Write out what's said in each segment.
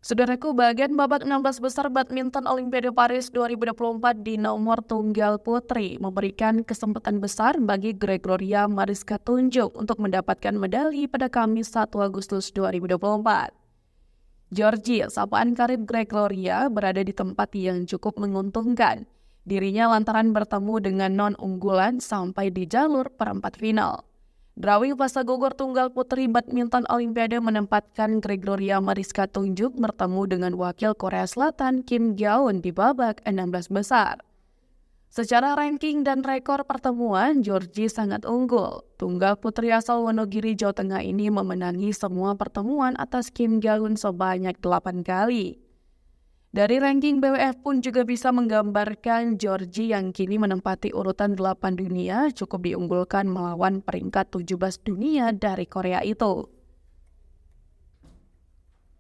Saudaraku, bagian babak 16 besar badminton Olimpiade Paris 2024 di nomor tunggal putri memberikan kesempatan besar bagi Gregoria Mariska Tunjung untuk mendapatkan medali pada Kamis 1 Agustus 2024. Georgie, sapaan karib Gregoria, berada di tempat yang cukup menguntungkan dirinya lantaran bertemu dengan non-unggulan sampai di jalur perempat final. Drawing fase gugur tunggal putri badminton Olimpiade menempatkan Gregoria Mariska Tunjung bertemu dengan wakil Korea Selatan Kim Gyeon di babak 16 besar. Secara ranking dan rekor pertemuan, Georgie sangat unggul. Tunggal putri asal Wonogiri, Jawa Tengah ini memenangi semua pertemuan atas Kim Gyeon sebanyak 8 kali. Dari ranking BWF pun juga bisa menggambarkan Georgie yang kini menempati urutan 8 dunia cukup diunggulkan melawan peringkat 17 dunia dari Korea itu.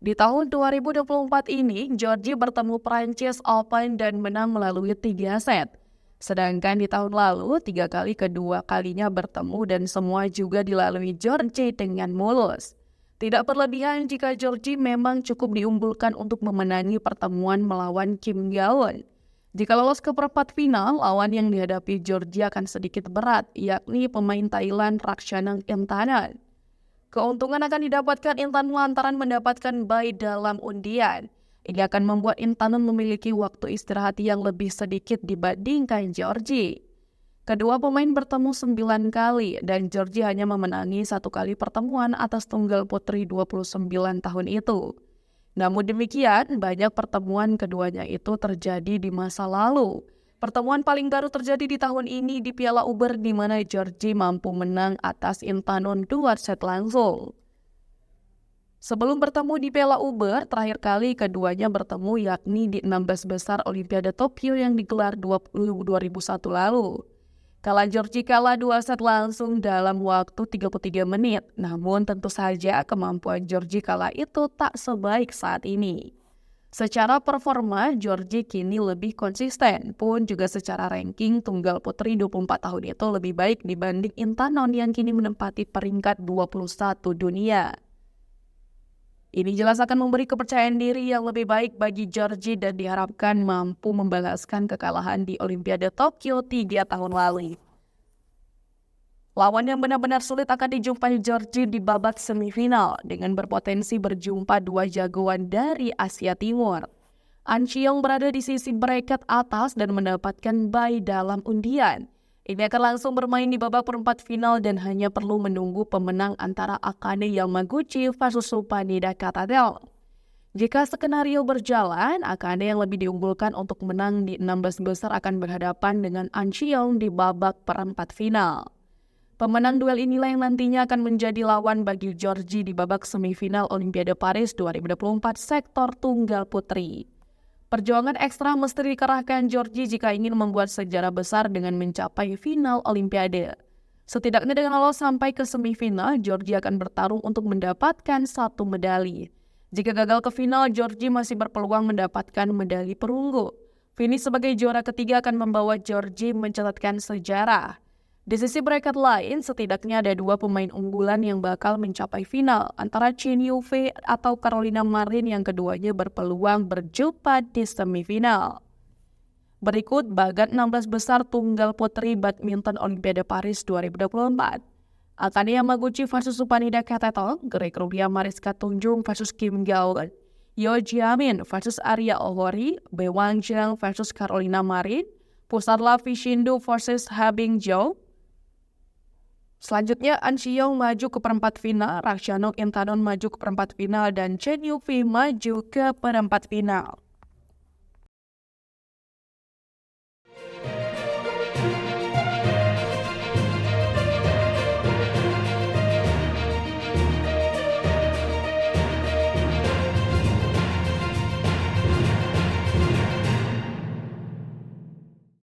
Di tahun 2024 ini, Georgie bertemu Prancis Open dan menang melalui 3 set. Sedangkan di tahun lalu, 3 kali kedua kalinya bertemu dan semua juga dilalui Georgie dengan mulus. Tidak berlebihan jika Georgie memang cukup diunggulkan untuk memenangi pertemuan melawan Kim Gyeon. Jika lolos ke perempat final, lawan yang dihadapi Georgie akan sedikit berat, yakni pemain Thailand Raksanang Intanon. Keuntungan akan didapatkan Intanon lantaran mendapatkan bye dalam undian. Ini akan membuat Intanon memiliki waktu istirahat yang lebih sedikit dibandingkan Georgie. Kedua pemain bertemu 9 kali dan Georgie hanya memenangi 1 kali pertemuan atas tunggal putri 29 tahun itu. Namun demikian, banyak pertemuan keduanya itu terjadi di masa lalu. Pertemuan paling baru terjadi di tahun ini di Piala Uber di mana Georgie mampu menang atas Intanon 2 set langsung. Sebelum bertemu di Piala Uber, terakhir kali keduanya bertemu yakni di 16 besar Olimpiade Tokyo yang digelar 2001 lalu. Georgie kalah 2 set langsung dalam waktu 33 menit. Namun tentu saja kemampuan Georgie kala itu tak sebaik saat ini. Secara performa, Georgie kini lebih konsisten. Pun juga secara ranking, tunggal putri 24 tahun itu lebih baik dibanding Intanon yang kini menempati peringkat 21 dunia. Ini jelas akan memberi kepercayaan diri yang lebih baik bagi Georgie dan diharapkan mampu membalaskan kekalahan di Olimpiade Tokyo 3 tahun lalu. Lawan yang benar-benar sulit akan dijumpai Georgie di babak semifinal dengan berpotensi berjumpa 2 jagoan dari Asia Timur. An Chiong berada di sisi bracket atas dan mendapatkan bye dalam undian. Ini akan langsung bermain di babak perempat final dan hanya perlu menunggu pemenang antara Akane Yamaguchi versus Rupanida Katadel. Jika skenario berjalan, Akane yang lebih diunggulkan untuk menang di 16 besar akan berhadapan dengan An Chiong di babak perempat final. Pemenang duel inilah yang nantinya akan menjadi lawan bagi Georgie di babak semifinal Olimpiade Paris 2024 sektor tunggal putri. Perjuangan ekstra mesti dikerahkan Georgie jika ingin membuat sejarah besar dengan mencapai final Olimpiade. Setidaknya dengan lolos sampai ke semifinal, Georgie akan bertarung untuk mendapatkan 1 medali. Jika gagal ke final, Georgie masih berpeluang mendapatkan medali perunggu. Finish sebagai juara ketiga akan membawa Georgie mencatatkan sejarah. Di sisi bracket lain, setidaknya ada 2 pemain unggulan yang bakal mencapai final antara Chen Yufei atau Carolina Marin yang keduanya berpeluang berjumpa di semifinal. Berikut bagat 16 besar tunggal putri badminton Olimpiade Paris 2024. Akane Yamaguchi versus Rupanida Katadel, Gregoria Mariska Tunjung versus Kim Gyeon, Yo Jiamin versus Arya Ohori, Bae Wangjang versus Carolina Marin, Pusarla Vishindu versus Ha Bingzhou. Selanjutnya, An Chiong maju ke perempat final, Raksanong Intanon maju ke perempat final, dan Chen Yufei maju ke perempat final.